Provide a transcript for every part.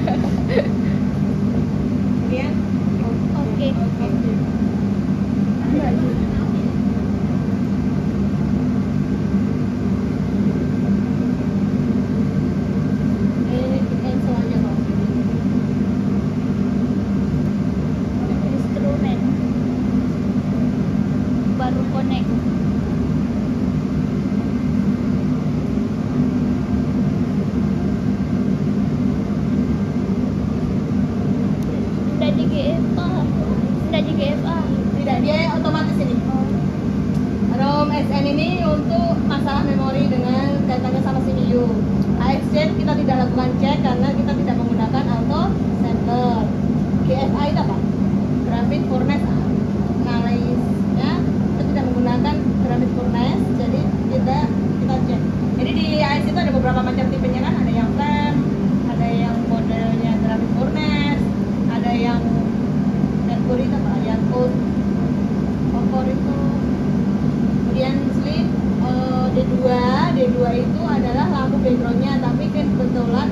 Kemudian Oke. cancel aja kok. Instrumen. Baru connect. Udah di GFA. Udah di GFA. Tidak, dia otomatis ini. ROM SN ini untuk masalah memori dengan kaitannya sama CPU. AXGen kita tidak lakukan cek karena kita tidak menggunakan auto sampler. GFA itu apa? Graphic Furnace Analysis, ya. Kita tidak menggunakan Graphic Furnace, jadi kita cek. Jadi di AX itu ada beberapa macam tipenya kan, ada yang flame, ada yang modelnya Graphic Furnace, ada yang Mercury itu apa? Yang code kompor itu. Kemudian slip D2 itu adalah lampu backgroundnya, tapi kebetulan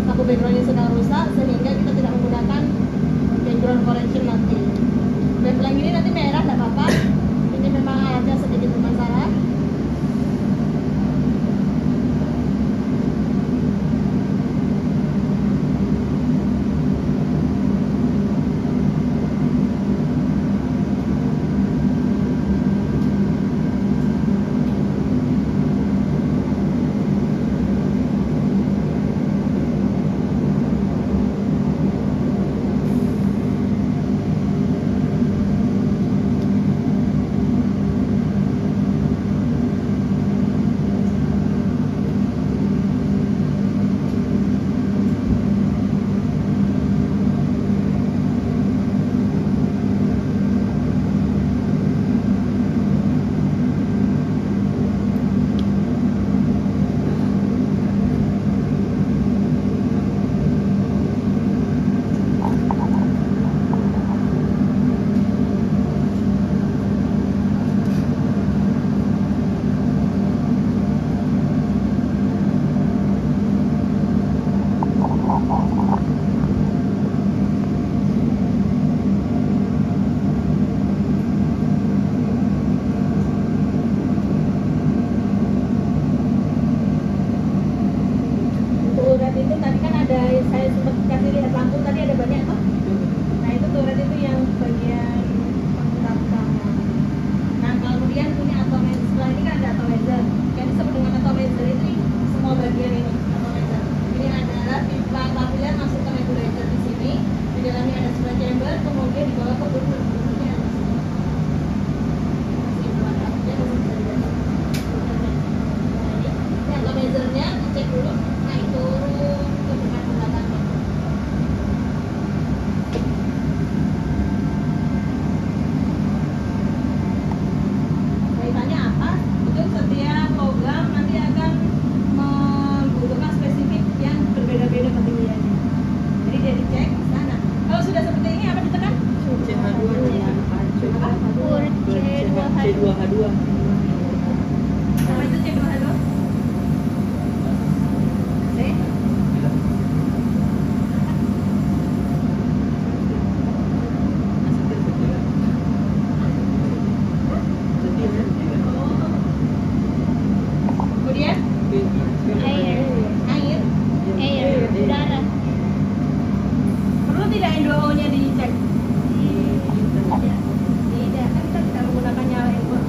lampu backgroundnya sedang rusak sehingga kita tidak menggunakan background correction nanti. Backlight ini nanti merah tidak apa-apa, ini memang alatnya sedikit bermasalah. Turret itu tadi kan ada, saya sempat kasih lihat lampu tadi ada banyak tuh. Nah itu turret itu yang bagian pengeras utama. Nah kemudian punya atomizer, setelah ini kan ada atomizer. Yang disebut dengan atomizer itu semua bagian ini atomizer. Ini adalah pipa kapilin masuk ke nebulizer di sini. Di dalamnya ada sebuah chamber, kemudian dibawa ke bubur. Ini atomizernya dicek dulu, naik turun ke depan ke belakangnya. Kaitannya apa? Untuk setiap program nanti akan membutuhkan spesifik yang berbeda-beda ketinggiannya. Jadi dia dicek di sana. Kalau sudah seperti ini apa ditekan? CH2 Apa? Port C2H2. Apa itu C2H2? C? Kemudian Air. air. Air. Udara. Perlu tidak N2O nya dicek? Tidak, kan kita tidak menggunakan nyala handphone.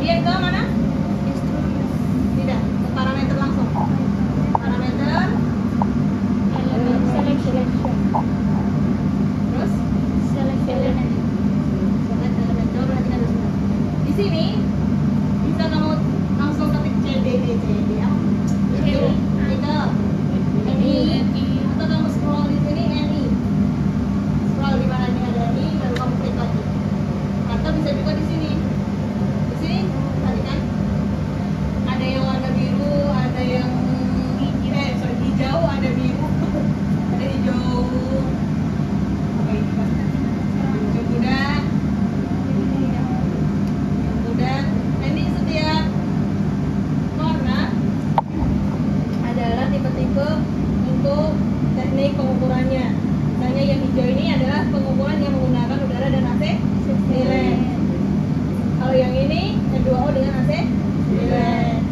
Kemudian ke mana? Instrumen. Tidak, ke parameter langsung. Parameter, Selection. terus Select element. select element. Coba perhatikan dulu sebentar. Di sini bisa kamu langsung ketik CD, ya. CD. Titel, NI, atau kamu scroll di sini NI. Scroll di mana ini ada NI, baru kamu klik lagi. Atau bisa juga di sini. Di sini, tadi kan ada yang warna biru, ada yang hijau, ada biru, ada hijau apa ini Pak? Hijau muda, dan ini setiap warna adalah tipe-tipe untuk teknik pengukurannya. Misalnya yang hijau ini adalah pengukuran yang menggunakan udara dan AC silent. Kalau yang ini N2O dengan AC silent.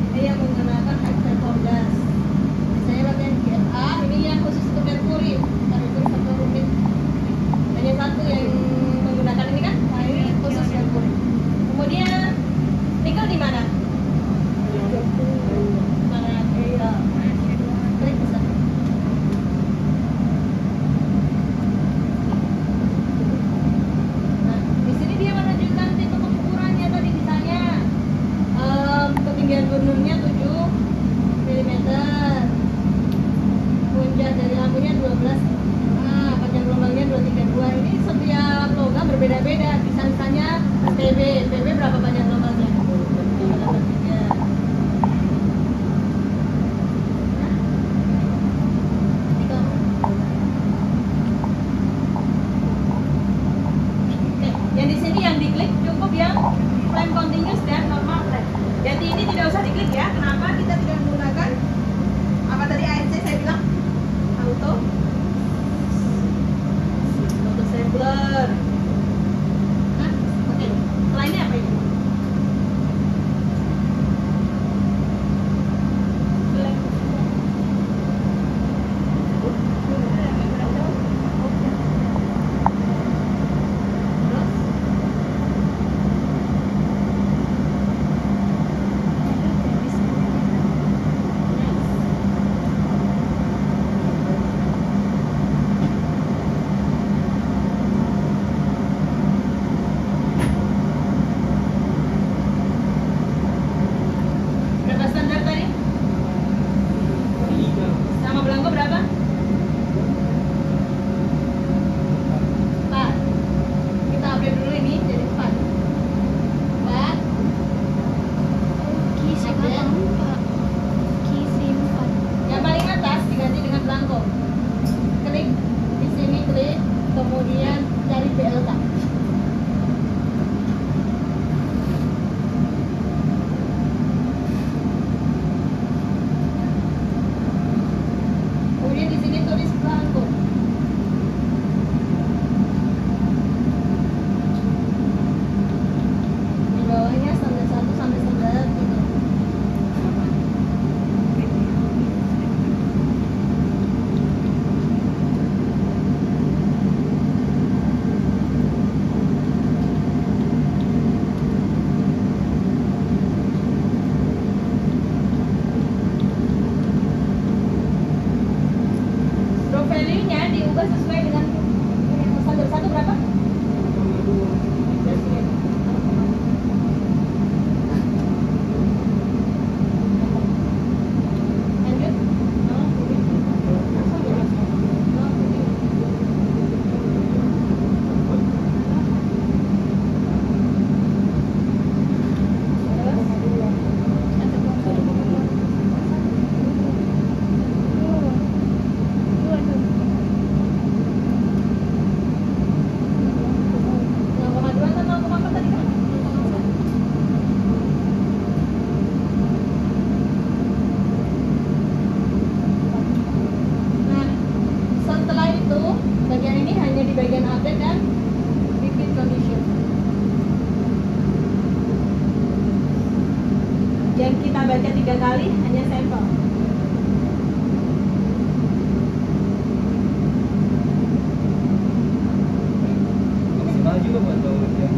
Ini yang menggunakan high vapor gas. Saya pakai GFA, ini yang khusus untuk merkuri. Merkuri satu rumit. Hanya satu yang menggunakan ini kan? Nah ini khusus merkuri. Kemudian nikel di mana? Mana? Iya. Klik di sana. Nah, di sini dia menunjukkan tipe pengukurannya tadi ditanya. Ketinggian gunungnya 7 mm. Puncak dari lampunya 12. Nah, panjang gelombangnya 232. Ini setiap logam berbeda-beda. Misalnya PB berapa panjang gelombangnya? 83. Oke, yang di sini yang diklik cukup yang flame continuous dan normal flame. Jadi ini tidak usah diklik ya. Kenapa kita tidak menggunakan apa tadi ANC saya bilang auto sampler. Nah, oke. Selainnya apa ini? Terus berapa standar tadi? Sama belangko berapa? 4. Kita update dulu ini jadi 4. 4. Kisi apa? Kisi 4. Yang paling atas diganti dengan belangko. Klik di sini, klik, kemudian cari BLK. Kemudian di sini tulis belangko. Di bawahnya standar 1 sampai standar 3. Drop value-nya diubah sesuai dengan standar 1 berapa? Lanjut. Nah, setelah itu bagian ini hanya di bagian update dan repeat condition. Yang kita baca 3 kali hanya sampel. Maksimal juga buat bawah dia.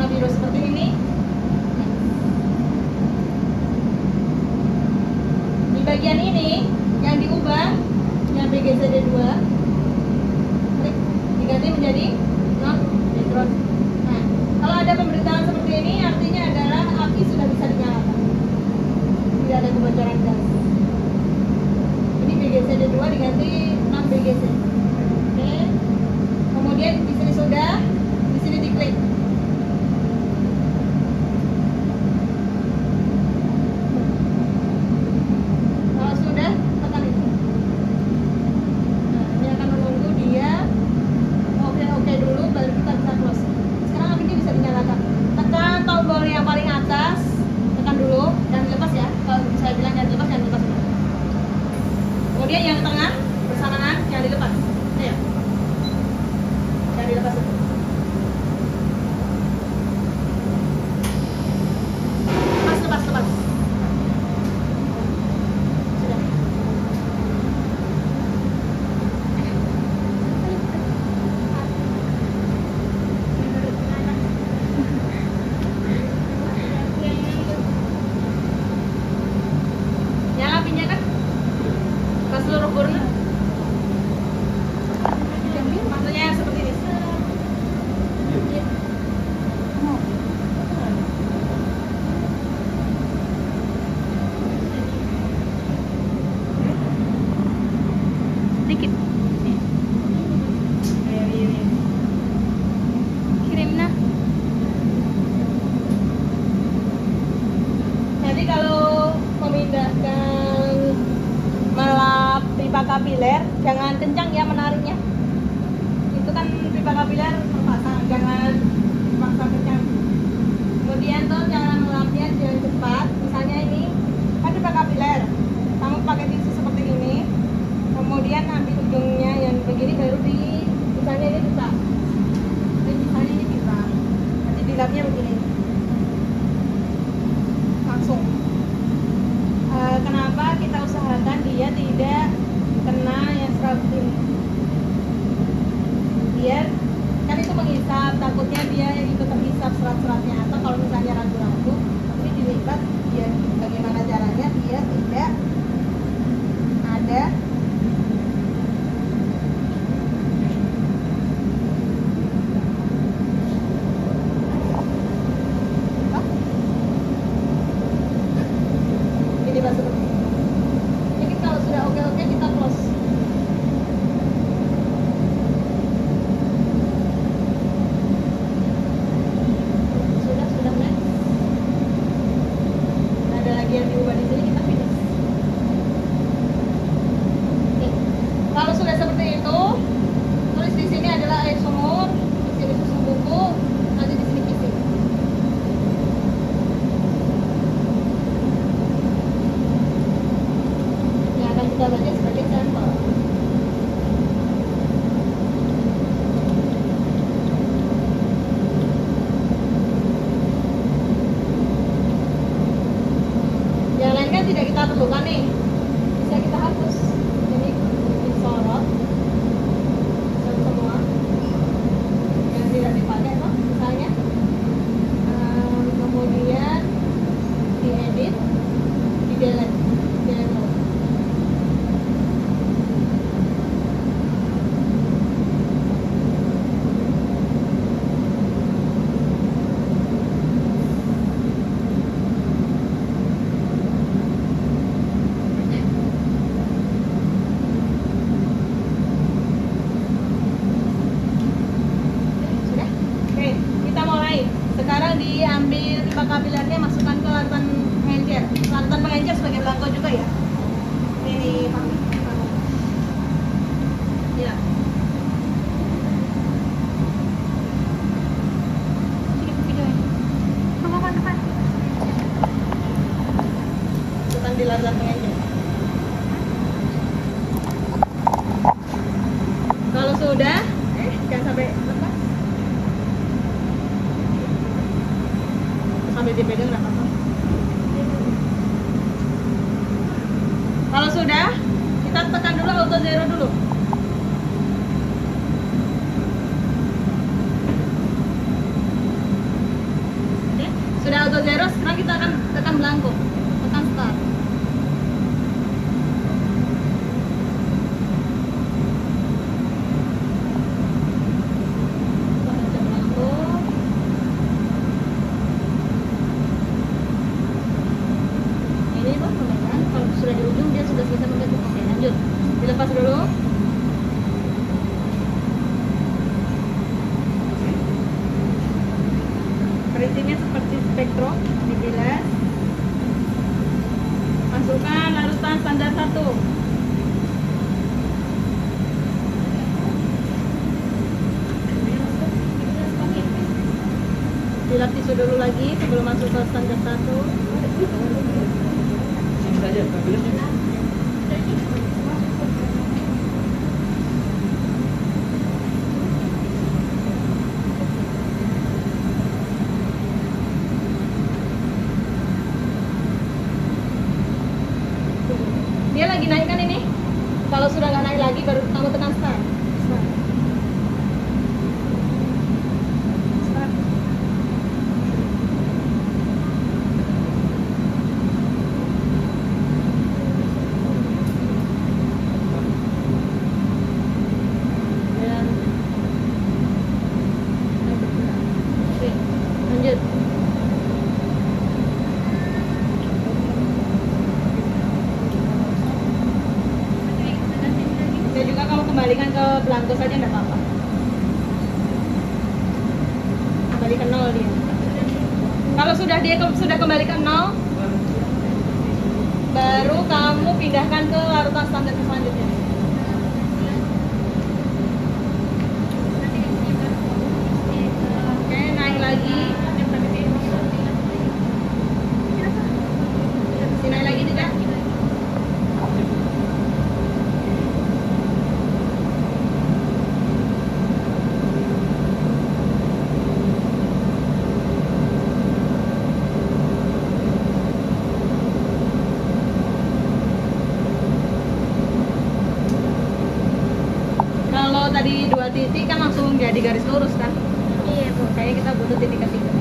warna biru seperti ini. Di bagian ini yang diubah, yang BGZD2 diganti menjadi non neutron. Nah, kalau ada pemberitahuan seperti ini artinya adalah api sudah bisa dinyalakan, tidak ada kebocoran gas. Ini BGZD2 diganti non BGZ. Oke. Kemudian di sini sudah, di sini diklik. Kalau sudah, tekan itu. Nah, ini akan menunggu dia oke dulu, baru kita bisa close. Sekarang apinya bisa dinyalakan. Tekan tombol yang paling atas, tekan dulu, jangan dilepas ya. Kalau saya bilang jangan dilepas, jangan dilepas. Kemudian yang tengah bersamaan, jangan dilepas. Ayo. Jangan dilepas. Lepas. Sudah. Nyala apinya kan? Ke seluruh burner. Maksudnya seperti ini. Dikit. Kirim nah. Jadi kalau memindahkan melap pipa kapiler, jangan kencang ya menariknya. Itu kan pipa kapiler terpasang, jangan paksa kencang. Kemudian tuh cara melapnya jangan cepat. Misalnya ini kan pipa kapiler, kamu pakai tisu seperti ini. Kemudian ambil ujungnya yang begini baru misalnya ini pipa. Misalnya ini pipa. Nanti dilapnya begini. Langsung. Kenapa kita usahakan dia tidak kena yang seperti ini? Biar kan itu menghisap, takutnya dia ikut terhisap serat-seratnya. Atau kalau misalnya ragu-ragu, tapi dilipat biar bagaimana caranya dia tidak ada ini bahasa seperti ini. Jadi kalau sudah oke kita close. Sudah next. Nah, ada lagi yang diubah di sini kita finish. Oke. Kalau sudah seperti itu, tulis di sini adalah air sumur, di sini susu bubuk, nanti di sini kisi. Yang akan kita baca sebagai sampel. Yang lain kan tidak kita perlukan nih, bisa kita hapus. Jadi disorot semua yang tidak dipakai tuh, misalnya. Kemudian diedit, di delete. Sudah? Oke, kita mulai. Sekarang diambil pipa kapilernya, masukkan ke larutan pengencer. Larutan pengencer sebagai belangko juga ya. Ini pamit. Ya. Kirim videonya. Depan. Masukkan di larutan pengencer. Kalau sudah, jangan sampai lepas. Sampai dipegang nggak apa-apa. Kalau sudah, kita tekan dulu auto zero dulu. sekarang kita akan tekan belangko, tekan start. Baca belangko. Ini Bang, kan kalau sudah di ujung dia sudah selesai menggantung. Oke, lanjut. Dilepas dulu. Prinsipnya seperti spektrum, dibilas. Masukkan larutan standar 1. Dilap tisu dulu lagi sebelum masuk ke standar 1. Dia lagi naik kan ini? Kalau sudah nggak naik lagi baru kamu tekan start. Start. Start. Dan oke, lanjut. Bisa juga kamu kembalikan ke belangko saja enggak apa-apa. Kembali ke 0 dia. Kalau sudah sudah kembali ke 0, baru kamu pindahkan ke larutan standar selanjutnya. Oke, naik lagi. Naik lagi tidak? Kalau tadi 2 titik kan langsung jadi garis lurus kan? Iya, Bu. Kayaknya kita butuh titik ketiga.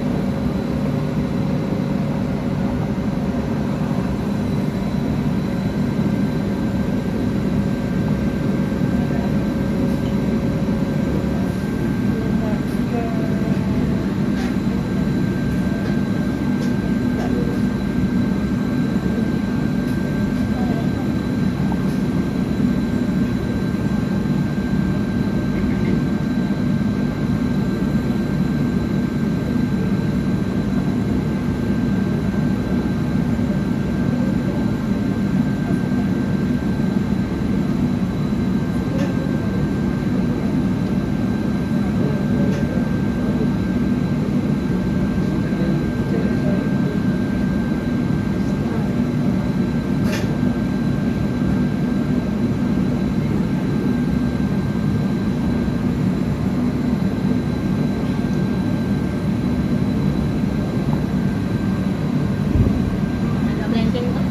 Agak melenceng tuh.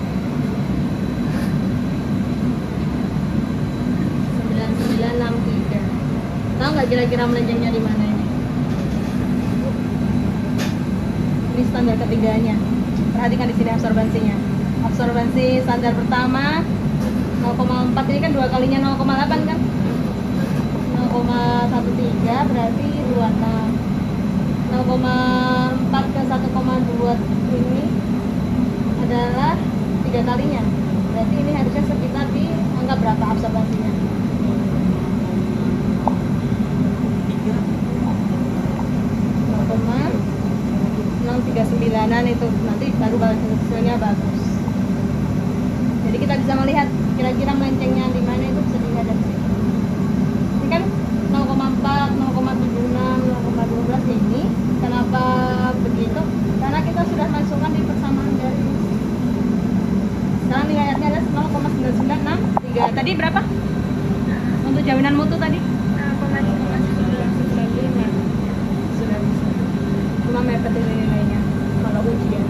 9963. Tahu nggak kira-kira melencengnya di mana ini? Ini standar ketiganya. Perhatikan di sini absorbansinya. Absorbansi standar pertama 0,4, ini kan 2 kalinya 0,8 kan? 0,13 berarti 26. 0,4 ke 1,2 ini adalah 3 kalinya. Berarti ini harusnya sekitar di angka berapa absorbansinya? 0,039an itu nanti baru hasilnya bagus. Jadi kita bisa melihat kira-kira melencengnya di mana, itu bisa dilihat dari sini. Ini kan 0,4, 0,76, 0,12 ini. Kenapa begitu? Karena kita sudah masukkan di persamaan garis. Sekarang nilainya ada 0,9963. Tadi berapa? Untuk jaminan mutu tadi? 0,995. Sudah bisa. Cuma mepet nilainya kalau ujian.